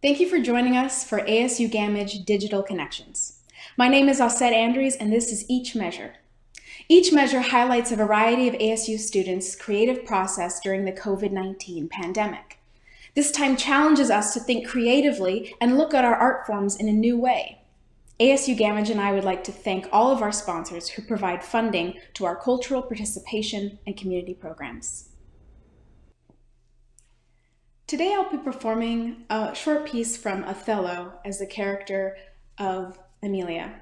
Thank you for joining us for ASU Gamage Digital Connections. My name is Ausette Anderies, and this is Each Measure. Each Measure highlights a variety of ASU students' creative process during the COVID-19 pandemic. This time challenges us to think creatively and look at our art forms in a new way. ASU Gamage and I would like to thank all of our sponsors who provide funding to our cultural participation and community programs. Today I'll be performing a short piece from Othello as the character of Emilia.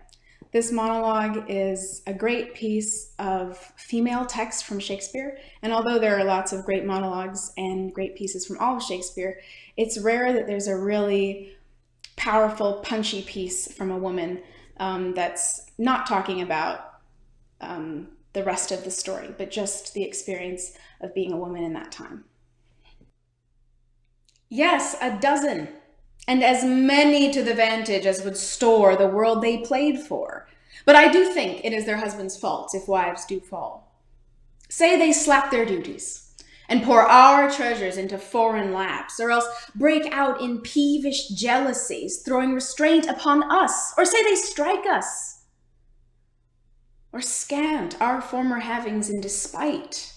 This monologue is a great piece of female text from Shakespeare, and although there are lots of great monologues and great pieces from all of Shakespeare, it's rare that there's a really powerful, punchy piece from a woman that's not talking about the rest of the story, but just the experience of being a woman in that time. Yes, a dozen, and as many to the vantage as would store the world they played for. But I do think it is their husbands' fault if wives do fall. Say they slack their duties and pour our treasures into foreign laps, or else break out in peevish jealousies, throwing restraint upon us, or say they strike us, or scant our former havings in despite.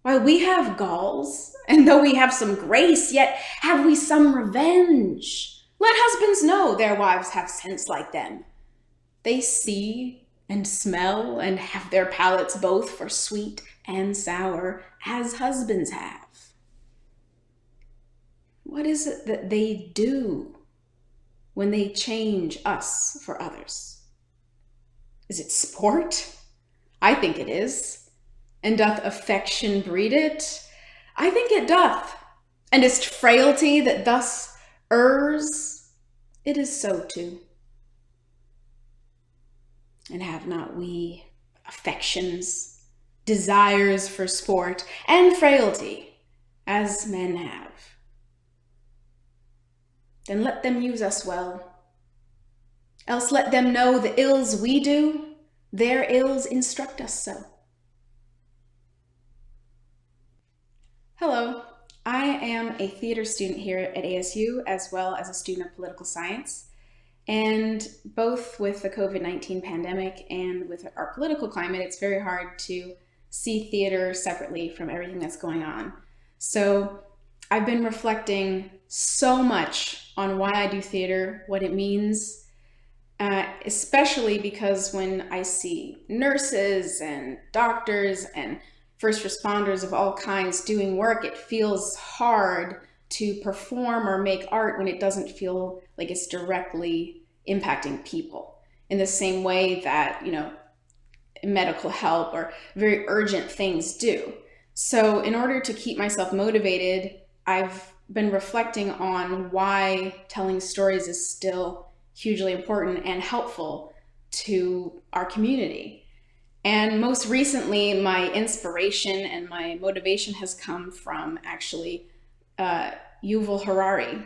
Why, we have galls, and though we have some grace, yet have we some revenge. Let husbands know their wives have sense like them. They see and smell and have their palates both for sweet and sour, as husbands have. What is it that they do when they change us for others? Is it sport? I think it is. And doth affection breed it? I think it doth. And is't frailty that thus errs? It is so too. And have not we affections, desires for sport, and frailty, as men have? Then let them use us well. Else let them know the ills we do, their ills instruct us so. Hello, I am a theater student here at ASU as well as a student of political science. And both with the COVID-19 pandemic and with our political climate, it's very hard to see theater separately from everything that's going on. So I've been reflecting so much on why I do theater, what it means, especially because when I see nurses and doctors and first responders of all kinds doing work, it feels hard to perform or make art when it doesn't feel like it's directly impacting people in the same way that, medical help or very urgent things do. So in order to keep myself motivated, I've been reflecting on why telling stories is still hugely important and helpful to our community. And most recently, my inspiration and my motivation has come from actually Yuval Harari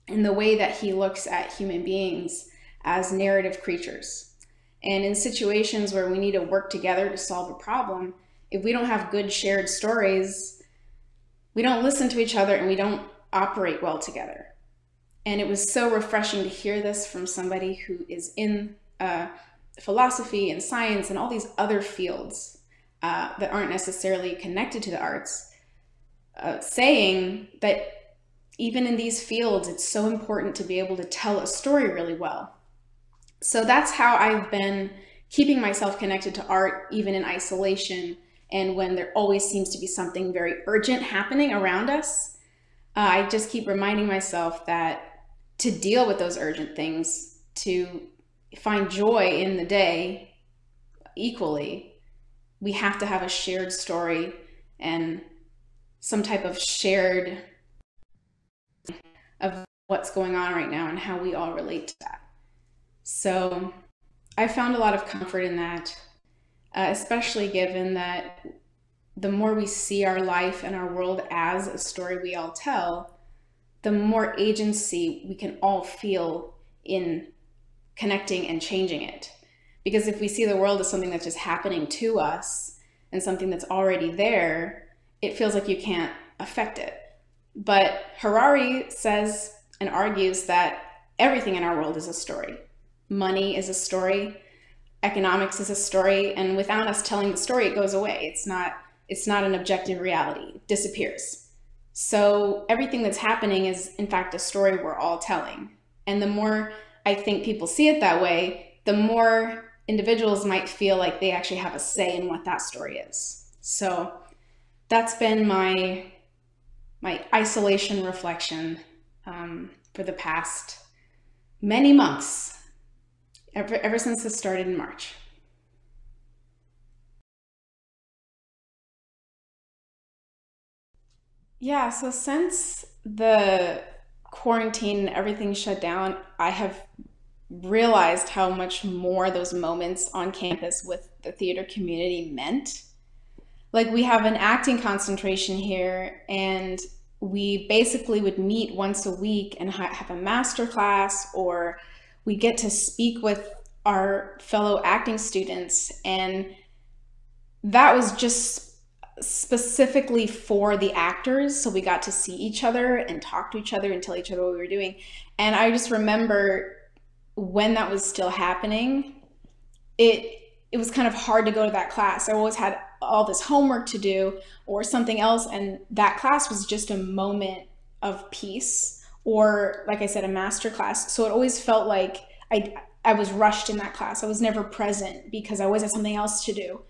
and the way that he looks at human beings as narrative creatures. And in situations where we need to work together to solve a problem, if we don't have good shared stories, we don't listen to each other and we don't operate well together. And it was so refreshing to hear this from somebody who is in philosophy and science and all these other fields that aren't necessarily connected to the arts, saying that even in these fields, it's so important to be able to tell a story really well. So that's how I've been keeping myself connected to art, even in isolation, and when there always seems to be something very urgent happening around us. I just keep reminding myself that to deal with those urgent things, to find joy in the day equally, we have to have a shared story and some type of shared of what's going on right now and how we all relate to that. So I found a lot of comfort in that, especially given that the more we see our life and our world as a story we all tell, the more agency we can all feel in connecting and changing it. Because if we see the world as something that's just happening to us and something that's already there, it feels like you can't affect it. But Harari says and argues that everything in our world is a story. Money is a story, economics is a story, and without us telling the story, it goes away. It's not an objective reality. It disappears. So everything that's happening is, in fact, a story we're all telling. And the more I think people see it that way, the more individuals might feel like they actually have a say in what that story is. So that's been my isolation reflection for the past many months, ever since this started in March. Yeah, so since the quarantine and everything shut down, I have realized how much more those moments on campus with the theater community meant. Like, we have an acting concentration here, and we basically would meet once a week and have a master class, or we get to speak with our fellow acting students. And that was just specifically for the actors. So we got to see each other and talk to each other and tell each other what we were doing. And I just remember when that was still happening, it was kind of hard to go to that class. I always had all this homework to do or something else, and that class was just a moment of peace, or like I said, a master class. So it always felt like I was rushed in that class. I was never present because I always had something else to do.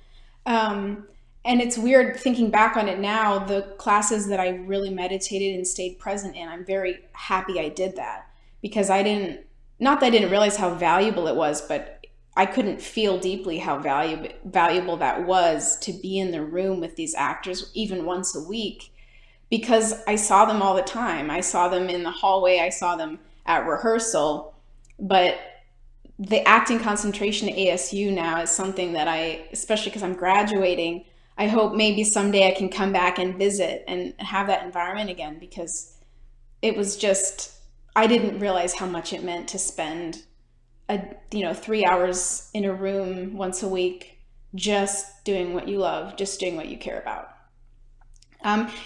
And it's weird thinking back on it now, the classes that I really meditated and stayed present in, I'm very happy I did that, because not that I didn't realize how valuable it was, but I couldn't feel deeply how valuable that was to be in the room with these actors even once a week, because I saw them all the time. I saw them in the hallway, I saw them at rehearsal, but the acting concentration at ASU now is something that especially because I'm graduating, I hope maybe someday I can come back and visit and have that environment again, because it was just, I didn't realize how much it meant to spend 3 hours in a room once a week, just doing what you love, just doing what you care about.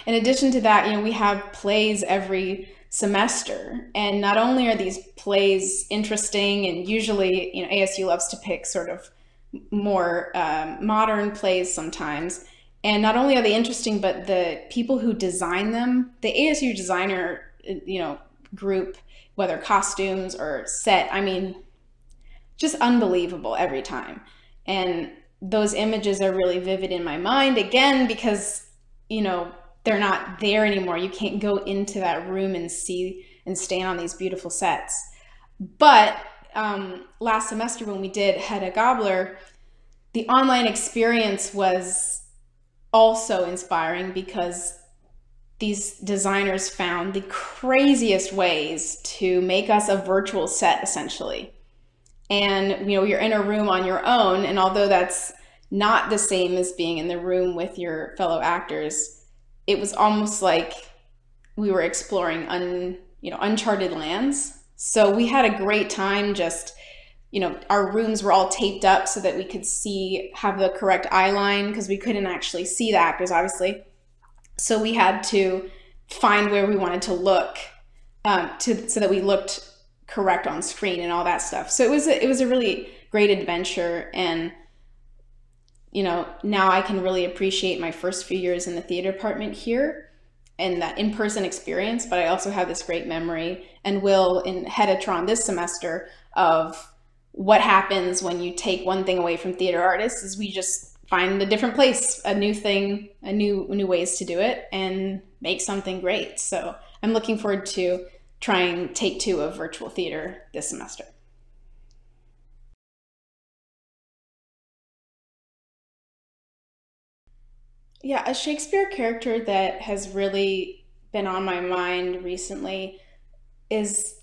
In addition to that, we have plays every semester, and not only are these plays interesting, and usually, ASU loves to pick sort of more modern plays sometimes, and not only are they interesting, but the people who design them, the ASU designer, group, whether costumes or set, I mean, just unbelievable every time. And those images are really vivid in my mind, again, because they're not there anymore. You can't go into that room and see and stand on these beautiful sets. But last semester when we did Hedda Gabler, the online experience was also inspiring, because these designers found the craziest ways to make us a virtual set, essentially. And you're in a room on your own, and although that's not the same as being in the room with your fellow actors, it was almost like we were exploring uncharted lands. So we had a great time. Just our rooms were all taped up so that we could have the correct eye line, because we couldn't actually see the actors, obviously. So we had to find where we wanted to look so that we looked correct on screen and all that stuff. So it was a really great adventure, and now I can really appreciate my first few years in the theater department here and that in-person experience. But I also have this great memory, and will in Hedatron this semester, of what happens when you take one thing away from theater artists is we just find a different place, a new thing, new ways to do it, and make something great. So I'm looking forward to trying take 2 of virtual theater this semester. Yeah, a Shakespeare character that has really been on my mind recently is,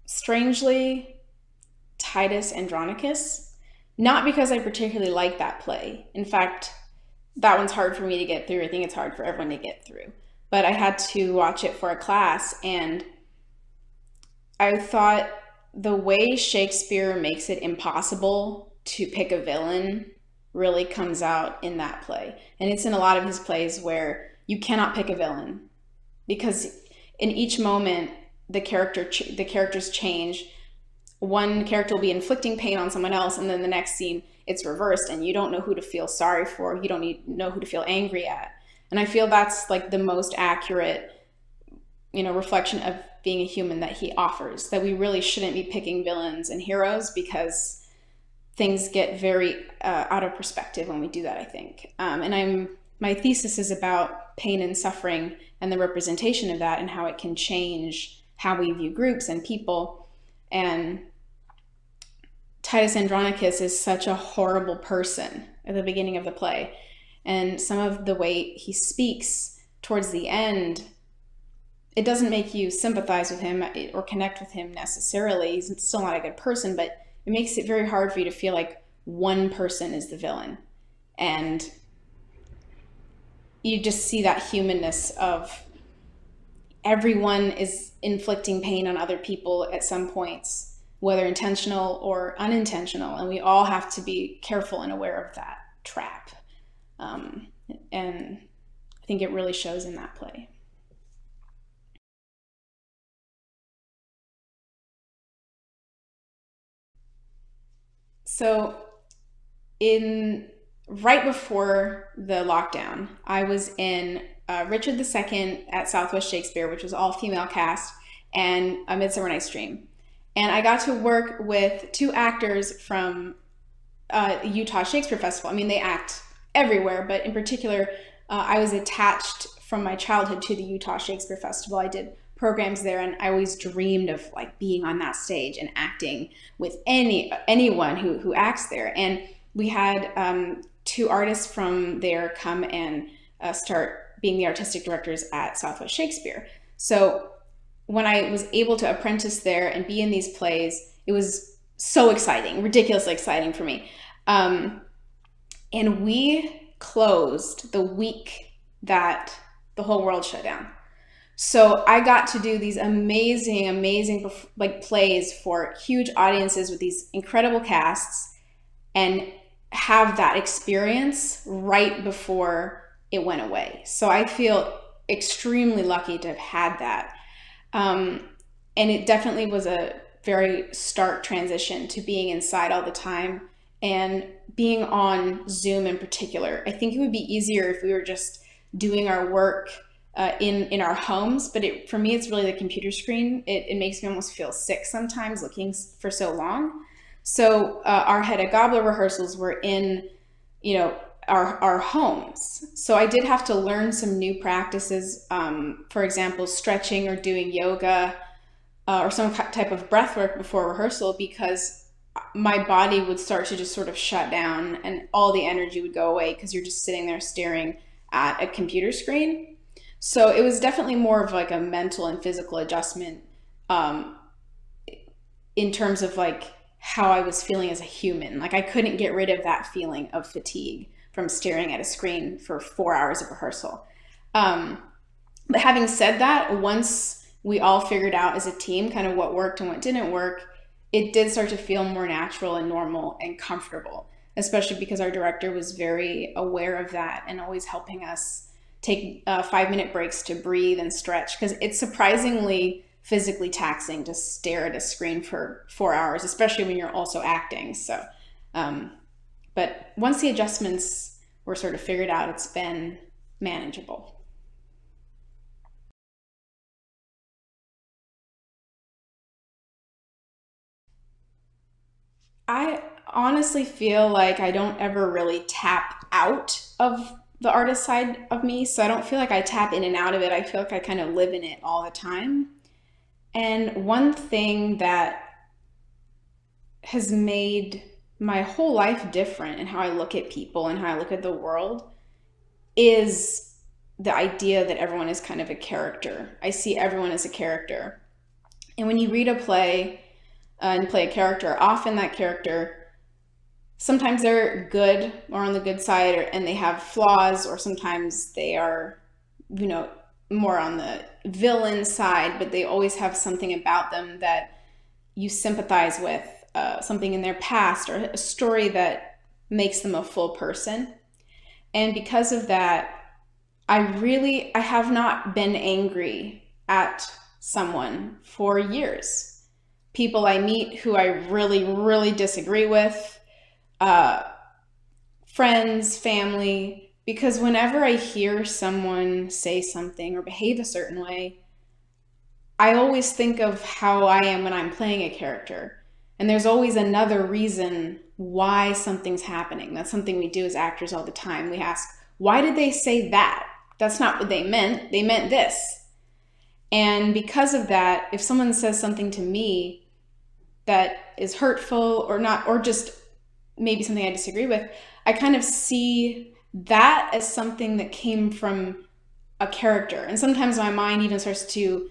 strangely, Titus Andronicus. Not because I particularly like that play. In fact, that one's hard for me to get through. I think it's hard for everyone to get through. But I had to watch it for a class, and I thought the way Shakespeare makes it impossible to pick a villain really comes out in that play. And it's in a lot of his plays where you cannot pick a villain, because in each moment the characters change. One character will be inflicting pain on someone else, and then the next scene it's reversed, and you don't know who to feel sorry for. You don't know who to feel angry at. And I feel that's like the most accurate, reflection of being a human that he offers. That we really shouldn't be picking villains and heroes, because things get very out of perspective when we do that, I think. And my thesis is about pain and suffering and the representation of that, and how it can change how we view groups and people. And Titus Andronicus is such a horrible person at the beginning of the play. And some of the way he speaks towards the end, it doesn't make you sympathize with him or connect with him necessarily. He's still not a good person, but it makes it very hard for you to feel like one person is the villain. And you just see that humanness of everyone is inflicting pain on other people at some points, whether intentional or unintentional, and we all have to be careful and aware of that trap. And I think it really shows in that play. So right before the lockdown, I was in Richard II at Southwest Shakespeare, which was all female cast, and A Midsummer Night's Dream. And I got to work with two actors from Utah Shakespeare Festival. I mean, they act everywhere, but in particular, I was attached from my childhood to the Utah Shakespeare Festival. I did programs there, and I always dreamed of like being on that stage and acting with anyone who acts there. And we had two artists from there come and start being the artistic directors at Southwest Shakespeare. So when I was able to apprentice there and be in these plays, it was so exciting, ridiculously exciting for me. And we closed the week that the whole world shut down. So I got to do these amazing like plays for huge audiences with these incredible casts, and have that experience right before it went away. So I feel extremely lucky to have had that. And it definitely was a very stark transition to being inside all the time and being on Zoom in particular. I think it would be easier if we were just doing our work in our homes, but for me, it's really the computer screen. It makes me almost feel sick sometimes looking for so long. So our Hedda Gabler rehearsals were in, our homes. So I did have to learn some new practices, for example, stretching or doing yoga or some type of breath work before rehearsal, because my body would start to just sort of shut down and all the energy would go away because you're just sitting there staring at a computer screen. So it was definitely more of like a mental and physical adjustment in terms of like how I was feeling as a human. Like I couldn't get rid of that feeling of fatigue from staring at a screen for 4 hours of rehearsal. But having said that, once we all figured out as a team kind of what worked and what didn't work, it did start to feel more natural and normal and comfortable, especially because our director was very aware of that and always helping us take 5-minute breaks to breathe and stretch, because it's surprisingly physically taxing to stare at a screen for 4 hours, especially when you're also acting. So, but once the adjustments were sort of figured out, it's been manageable. I honestly feel like I don't ever really tap out of the artist side of me. So I don't feel like I tap in and out of it. I feel like I kind of live in it all the time. And one thing that has made my whole life different and how I look at people and how I look at the world is the idea that everyone is kind of a character. I see everyone as a character. And when you read a play and play a character, often that character, sometimes they're good or on the good side, and they have flaws, or sometimes they are, more on the villain side, but they always have something about them that you sympathize with, something in their past or a story that makes them a full person. And because of that, I have not been angry at someone for years. People I meet who I really, really disagree with, uh, friends, family, because whenever I hear someone say something or behave a certain way, I always think of how I am when I'm playing a character. And there's always another reason why something's happening. That's something we do as actors all the time. We ask, why did they say that? That's not what they meant. They meant this. And because of that, if someone says something to me that is hurtful or not, or just maybe something I disagree with, I kind of see that as something that came from a character. And sometimes my mind even starts to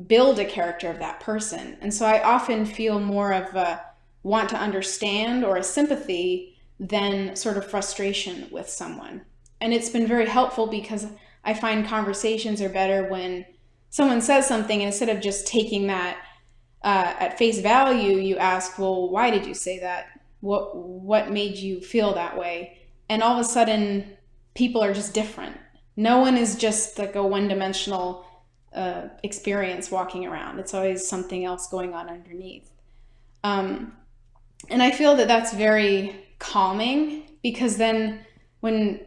build a character of that person. And so I often feel more of a want to understand or a sympathy than sort of frustration with someone. And it's been very helpful because I find conversations are better when someone says something and instead of just taking that at face value, you ask, well, why did you say that? What made you feel that way? And all of a sudden, people are just different. No one is just like a one-dimensional experience walking around. It's always something else going on underneath. And I feel that that's very calming because then when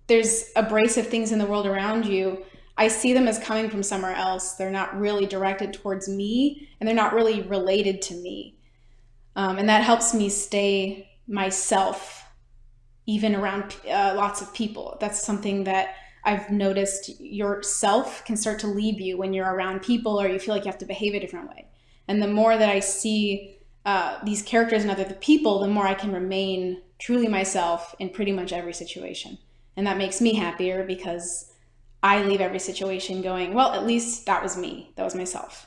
there's abrasive things in the world around you, I see them as coming from somewhere else. They're not really directed towards me and they're not really related to me. And that helps me stay myself even around lots of people. That's something that I've noticed. Yourself can start to leave you when you're around people or you feel like you have to behave a different way. And the more that I see these characters and other people, the more I can remain truly myself in pretty much every situation. And that makes me happier because I leave every situation going, well, at least that was me. That was myself.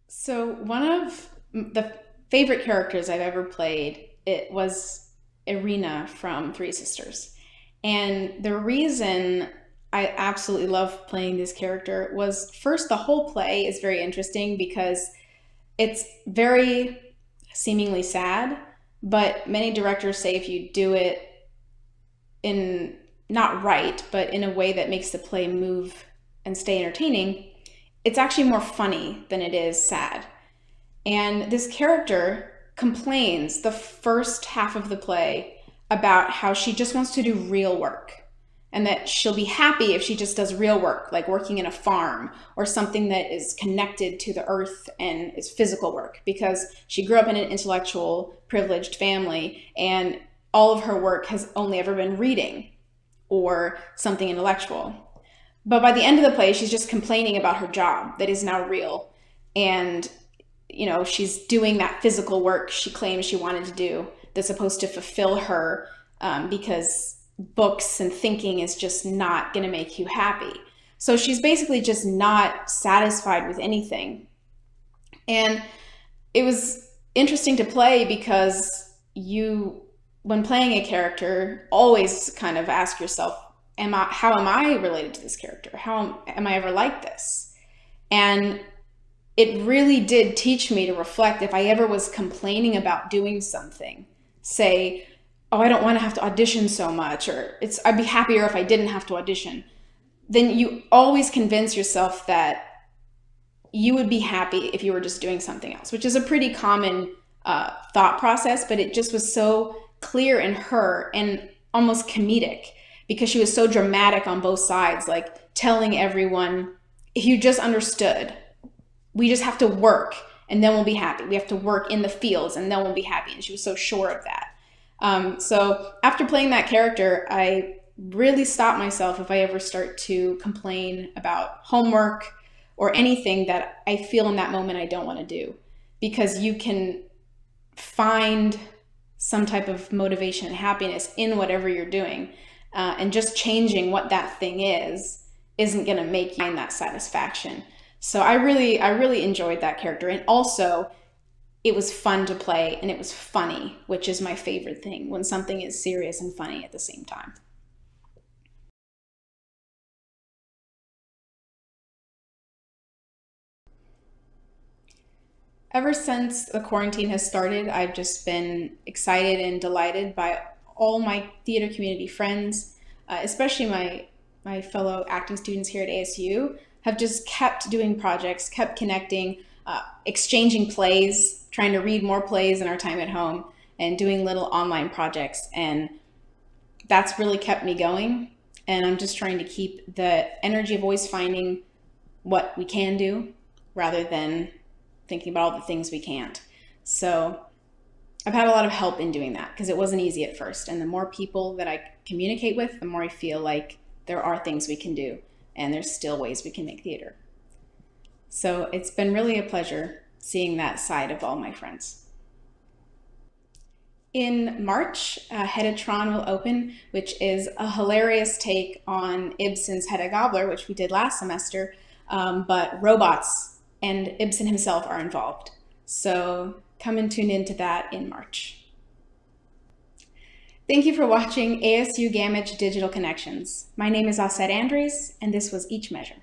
So one of the favorite characters I've ever played, it was Irina from Three Sisters. And the reason I absolutely love playing this character was first, the whole play is very interesting because it's very seemingly sad, but many directors say if you do it in not right, but in a way that makes the play move and stay entertaining, it's actually more funny than it is sad. And this character complains the first half of the play about how she just wants to do real work and that she'll be happy if she just does real work, like working in a farm or something that is connected to the earth and is physical work, because she grew up in an intellectual, privileged family and all of her work has only ever been reading or something intellectual. But by the end of the play, she's just complaining about her job that is now real. And, she's doing that physical work she claims she wanted to do that's supposed to fulfill her because books and thinking is just not going to make you happy. So she's basically just not satisfied with anything. And it was interesting to play because when playing a character, always kind of ask yourself, how am I related to this character? How am I ever like this? And it really did teach me to reflect. If I ever was complaining about doing something, say, oh, I don't want to have to audition so much, or I'd be happier if I didn't have to audition, then you always convince yourself that you would be happy if you were just doing something else, which is a pretty common thought process, but it just was so clear in her and almost comedic because she was so dramatic on both sides, like telling everyone, if you just understood, we just have to work and then we'll be happy. We have to work in the fields and then we'll be happy. And she was so sure of that. So after playing that character, I really stop myself if I ever start to complain about homework or anything that I feel in that moment I don't want to do, because you can find some type of motivation and happiness in whatever you're doing. And just changing what that thing isn't going to make you find that satisfaction. So I really enjoyed that character. And also, it was fun to play and it was funny, which is my favorite thing, when something is serious and funny at the same time. Ever since the quarantine has started, I've just been excited and delighted by all my theater community friends. especially my fellow acting students here at ASU, have just kept doing projects, kept connecting, exchanging plays, trying to read more plays in our time at home, and doing little online projects. And that's really kept me going. And I'm just trying to keep the energy of always finding what we can do rather than thinking about all the things we can't. So I've had a lot of help in doing that because it wasn't easy at first. And the more people that I communicate with, the more I feel like there are things we can do and there's still ways we can make theater. So it's been really a pleasure seeing that side of all my friends. In March, Hedda will open, which is a hilarious take on Ibsen's Hedda Gabler, which we did last semester, but robots and Ibsen himself are involved. So come and tune into that in March. Thank you for watching ASU Gamage Digital Connections. My name is Ausette Anderies, and this was Each Measure.